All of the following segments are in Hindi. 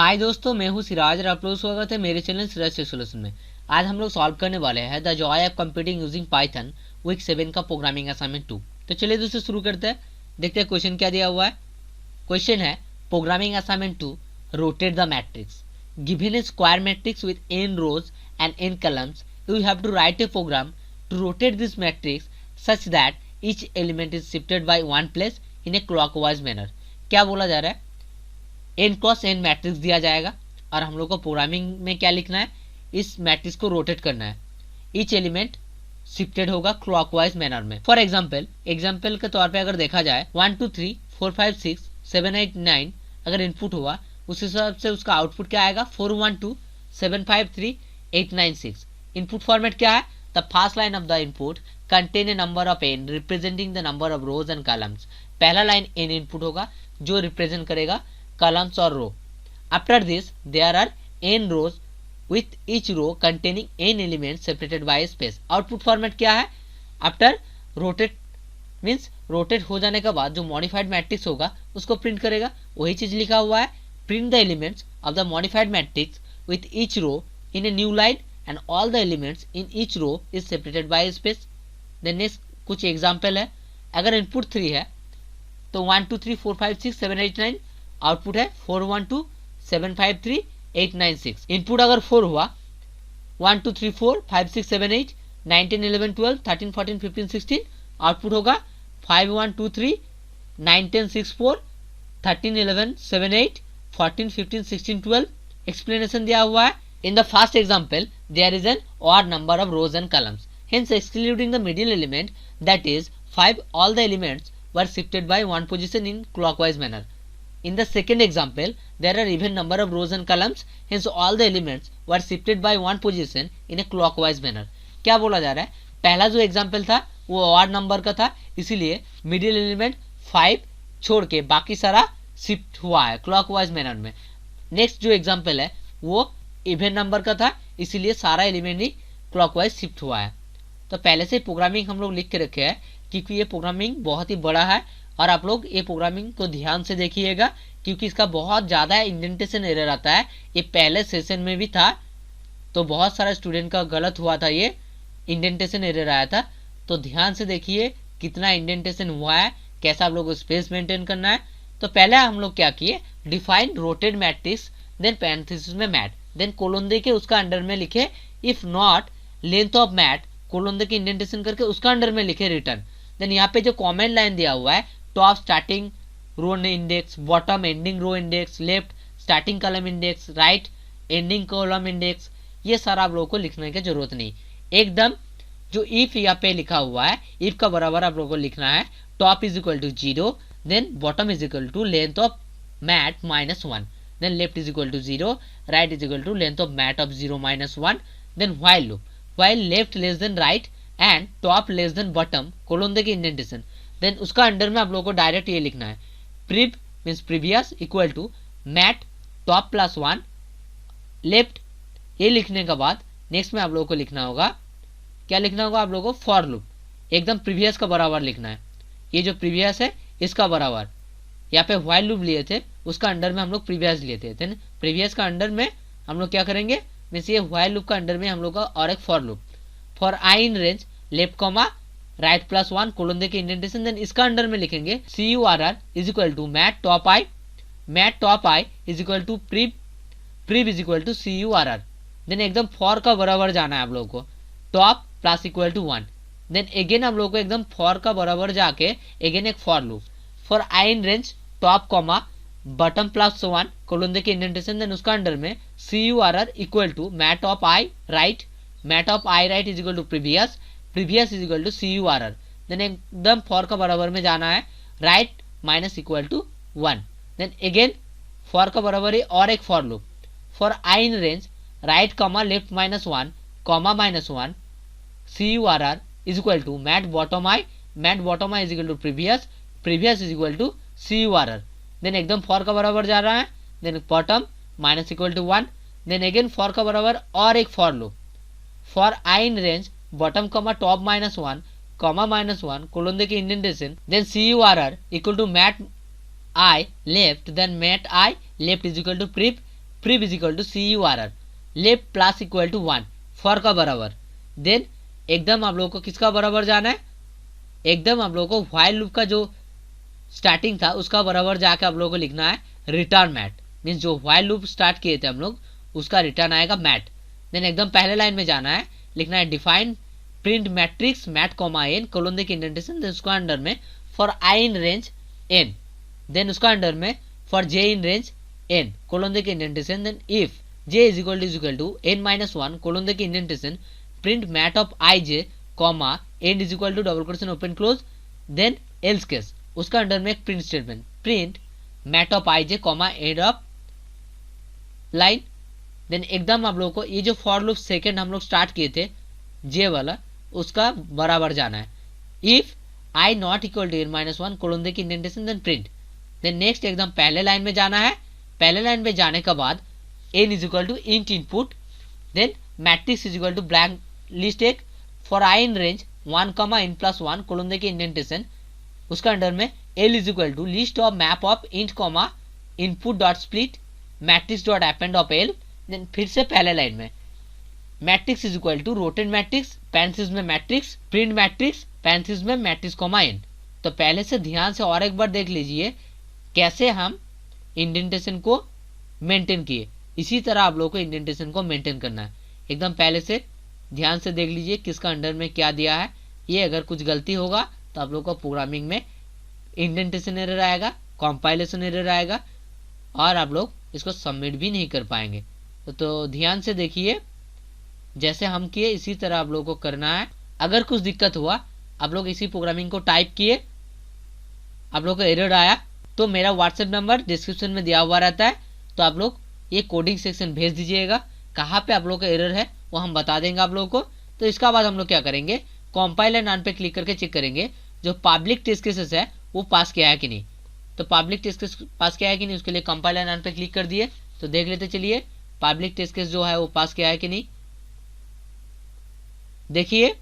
हाय दोस्तों, मैं हूं सिराज और आप लोग स्वागत है मेरे चैनल सिराज सोल्यूशन में। आज हम लोग सॉल्व करने वाले हैं the joy of computing using Python week 7 का प्रोग्रामिंग असाइनमेंट 2। तो चलिए दोस्तों शुरू करते हैं। देखते हैं क्वेश्चन क्या दिया हुआ है। क्वेश्चन है programming assignment 2, rotate the matrix. Given A square matrix with n rows and n columns, you have to write a program to rotate this matrix such that each element is shifted by one place in a clockwise manner। क्या बोला जा रहा है, n क्रॉस n मैट्रिक्स दिया जाएगा और हम लोग को प्रोग्रामिंग में क्या लिखना है, इस मैट्रिक्स को रोटेट करना है। ईच एलिमेंट शिफ्टेड होगा क्लॉकवाइज मैनर में। फॉर एग्जाम्पल के तौर पे अगर देखा जाए 1 2 3 4 5 6 7 8 9 अगर इनपुट हुआ, उस हिसाब से उसका आउटपुट क्या आएगा 4 1 2 7 5 3 8 9 6। इनपुट फॉर्मेट क्या है, the first line of the input contain a number of n representing the number of rows and columns. पहला लाइन n इनपुट होगा जो रिप्रेजेंट करेगा columns or row. After this there are n rows with each row containing n elements separated by space. Output format क्या है, आफ्टर रोटेट मीन्स रोटेट हो जाने के बाद जो मॉडिफाइड मैट्रिक्स होगा उसको प्रिंट करेगा। वही चीज लिखा हुआ है, print the elements of the modified matrix with each row in a new line and all the elements in each row is separated by space. Then next कुछ एग्जाम्पल है। अगर इनपुट 3 है तो 1 2 3 4 5 6 7 8 9, आउटपुट है 4 1 2 7 5 3 8 9 6। इनपुट अगर 4 हुआ 1 2 3 4 5 6 7 8 9 10 11 12 13 14 15 16, आउटपुट होगा 5 1 2 3 9 10 6 4 13 11 7 8 14 15 16 12। एक्सप्लेनेशन दिया हुआ है। In the first example there is an odd number of rows and columns, hence excluding the middle element that is 5, all the elements were shifted by one position in clockwise manner. In the second example, there are even number of rows and columns, hence all the elements were shifted by one position in a clockwise manner। क्या बोला जा रहा है, पहला जो एग्जाम्पल था वो ऑड नंबर का था, इसीलिए मिडिल एलिमेंट 5 छोड़ के बाकी सारा शिफ्ट हुआ है क्लॉकवाइज मैनर में। नेक्स्ट जो एग्जाम्पल है वो इवन नंबर का था, इसीलिए सारा एलिमेंट ही क्लॉकवाइज शिफ्ट हुआ है। तो पहले से प्रोग्रामिंग हम लोग लिख के रखे हैं क्योंकि ये प्रोग्रामिंग बहुत ही बड़ा है और आप लोग ये प्रोग्रामिंग को ध्यान से देखिएगा क्योंकि इसका बहुत ज़्यादा इंडेंटेशन एरर आता है। ये पहले सेशन में भी था तो बहुत सारा स्टूडेंट का गलत हुआ था, ये इंडेंटेशन एरर आया था। तो ध्यान से देखिए कितना इंडेंटेशन हुआ है, कैसा आप लोग को स्पेस मेंटेन करना है। तो पहले हम लोग क्या किए, define rotated matrix, then parenthesis में मैट, देन कोलोन दे के उसका अंडर में लिखे if not length of mat, colon दे के इंडेंटेशन करके उसका अंडर में लिखे रिटर्न। देन यहाँ पे जो कॉमेंट लाइन दिया हुआ है, top starting row index, bottom ending row index, left starting column index, right ending column index, ये सारा आप लोगों को लिखने की जरूरत नहीं। एकदम जो इफ यहाँ पे लिखा हुआ है, इफ का बराबर आप लोगों को लिखना है top is equal to 0, then bottom is equal to length of mat -1, then left is equal to 0, right is equal to length of mat of 0 -1, then while loop, while left less than right and top less than bottom, colon दे के इंडेंटेशन, देन उसका अंडर में आप लोगों को डायरेक्ट ये लिखना है prev means previous equal to mat top +1 left. ये लिखने के बाद नेक्स्ट में आप लोगों को लिखना होगा, क्या लिखना होगा आप लोगों को, फॉर लूप, एकदम प्रीवियस का बराबर लिखना है। ये जो प्रीवियस है इसका बराबर, यहाँ पे व्हाइल लूप लिए थे उसका अंडर में हम लोग प्रीवियस लिए थे, देन प्रीवियस का अंडर में हम लोग क्या करेंगे, मीन्स ये व्हाइल लूप का अंडर में हम लोग का और एक for loop, for i in range left comma right +1 colon दे के इंडेंटेशन, देन इसका अंडर में लिखेंगे CURR is equal to mat top i is equal to prev is equal to CURR। Then एकदम फॉर का बराबर जाना है आप लोगों को, top plus equal to 1, then again हम लोग को एकदम फॉर का बराबर जाके अगेन एक for loop, for i in range top comma bottom +1 colon दे के इंडेंटेशन, देन उसका अंडर में CURR equal to mat of i right is equal to previous is equal to CURR, then एकदम फॉर का बराबर में जाना है right minus equal to 1, then again for का बराबर है और एक for loop, for i in range right comma left -1 comma -1 CURR is equal to mat bottom i is equal to previous is equal to CURR, then एकदम फॉर का बराबर जा रहा है, then bottom minus equal to 1, then again for का बराबर और एक for loop, for i in range bottom comma top -1 comma -1 colon दे के indentation, then CURR equal to mat i left, then mat i left is equal to prev is equal to CURR, left plus equal to 1 for का बराबर। देन एकदम आप लोगों को किसका बराबर जाना है, एकदम आप लोगों को व्हाइल लूप का जो स्टार्टिंग था उसका बराबर जाके आप लोगों को लिखना है रिटर्न मैट, मीन्स जो व्हाइल लूप स्टार्ट किए थे हम लोग उसका रिटर्न आएगा मैट। देन एकदम पहले लाइन में जाना है, लिखना है define print matrix mat comma n colon देखिए इंडेंटेशन, देन उसका अंडर में for i in range n, then उसका अंडर में for j in range n colon देखिए indentation, then if j is equal to n minus 1 colon देखिए indentation print mat of i j comma end is equal to double quotation open close, then else case उसका अंडर में एक print statement print mat of i j comma end of line. Then एकदम आप लोगों को ये जो फॉर लूप सेकंड हम लोग स्टार्ट किए थे जे वाला उसका बराबर जाना है, if i not equal to n minus 1 colon देखिए indentation then print. Then next एकदम पहले लाइन में जाना है, पहले लाइन में जाने के बाद n is equal to int input, then matrix is equal to blank list एक for i in range 1 comma n plus 1 colon देखिए इंडेंटेशन, उसका अंडर में l is equal to list of map of int comma input dot split matrix dot append of l. Then फिर से पहले लाइन में matrix is equal to rotate matrix parenthesis में मैट्रिक्स प्रिंट मैट्रिक्स पैरेंथेसिस में मैट्रिक्स कॉमा एन। तो पहले से ध्यान से और एक बार देख लीजिए कैसे हम इंडेंटेशन को मेंटेन किए, इसी तरह आप लोगों को इंडेंटेशन को मेंटेन करना है। एकदम पहले से ध्यान से देख लीजिए किसका अंडर में क्या दिया है, ये अगर कुछ गलती होगा तो आप लोगों को प्रोग्रामिंग में इंडेंटेशन एरर आएगा, कंपाइलेशन एरर आएगा और आप लोग इसको सबमिट भी नहीं कर पाएंगे। तो ध्यान से देखिए जैसे हम किए इसी तरह आप लोगों को करना है। अगर कुछ दिक्कत हुआ आप लोग इसी प्रोग्रामिंग को टाइप किए, आप लोग को एरर आया तो मेरा व्हाट्सएप नंबर डिस्क्रिप्शन में दिया हुआ रहता है, तो आप लोग ये कोडिंग सेक्शन भेज दीजिएगा, कहाँ पे आप लोग का एरर है वो हम बता देंगे आप लोगों को। तो इसका बाद हम लोग क्या करेंगे, कंपाइल एंड रन पे क्लिक करके चेक करेंगे जो पब्लिक टेस्ट केसेस है वो पास किया है कि नहीं। तो पब्लिक टेस्ट केस पास किया है कि नहीं उसके लिए कंपाइल एंड रन पे क्लिक कर दिए, तो देख लेते चलिए पब्लिक टेस्ट केस जो है वो पास किया है कि नहीं। देखिए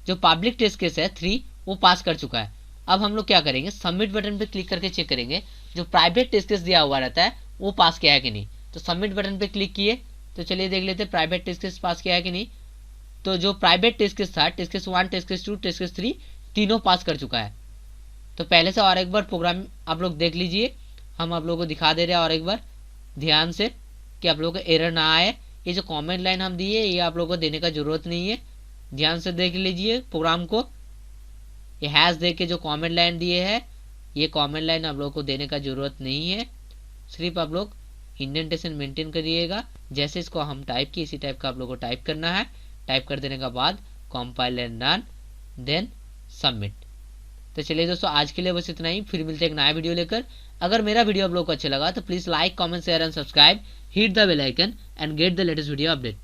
जो पब्लिक टेस्ट केस है 3 वो पास कर चुका है। अब हम लोग क्या करेंगे, सबमिट बटन पे क्लिक करके चेक करेंगे जो प्राइवेट टेस्ट केस दिया हुआ रहता है वो पास किया है कि नहीं। तो सबमिट बटन पे क्लिक किए, तो चलिए देख लेते प्राइवेट टेस्ट केस पास किया है कि नहीं। तो जो प्राइवेट टेस्ट केस था test case 1 test case 2 test case 3 तीनों पास कर चुका है। तो पहले से और एक बार प्रोग्राम आप लोग देख लीजिए, हम आप लोगों को दिखा दे रहे हैं और एक बार ध्यान से कि आप लोगों को एरर ना आए। ये जो कमेंट लाइन हम दिए ये आप लोगों को देने का जरूरत नहीं है, ध्यान से देख लीजिए प्रोग्राम को। ये हैश दे के जो कमेंट लाइन दिए है ये कमेंट लाइन आप लोगों को देने का जरूरत नहीं है, सिर्फ आप लोग इंडेंटेशन मेंटेन करिएगा। जैसे इसको हम टाइप किए इसी टाइप का आप लोगों को टाइप करना है। टाइप कर देने के बाद compile and run then submit. तो चलिए दोस्तों आज के लिए बस इतना ही, फिर मिलते हैं एक नया वीडियो लेकर। अगर मेरा वीडियो आप लोगों को अच्छा लगा तो please like comment share and subscribe, hit the bell icon and get the latest video update.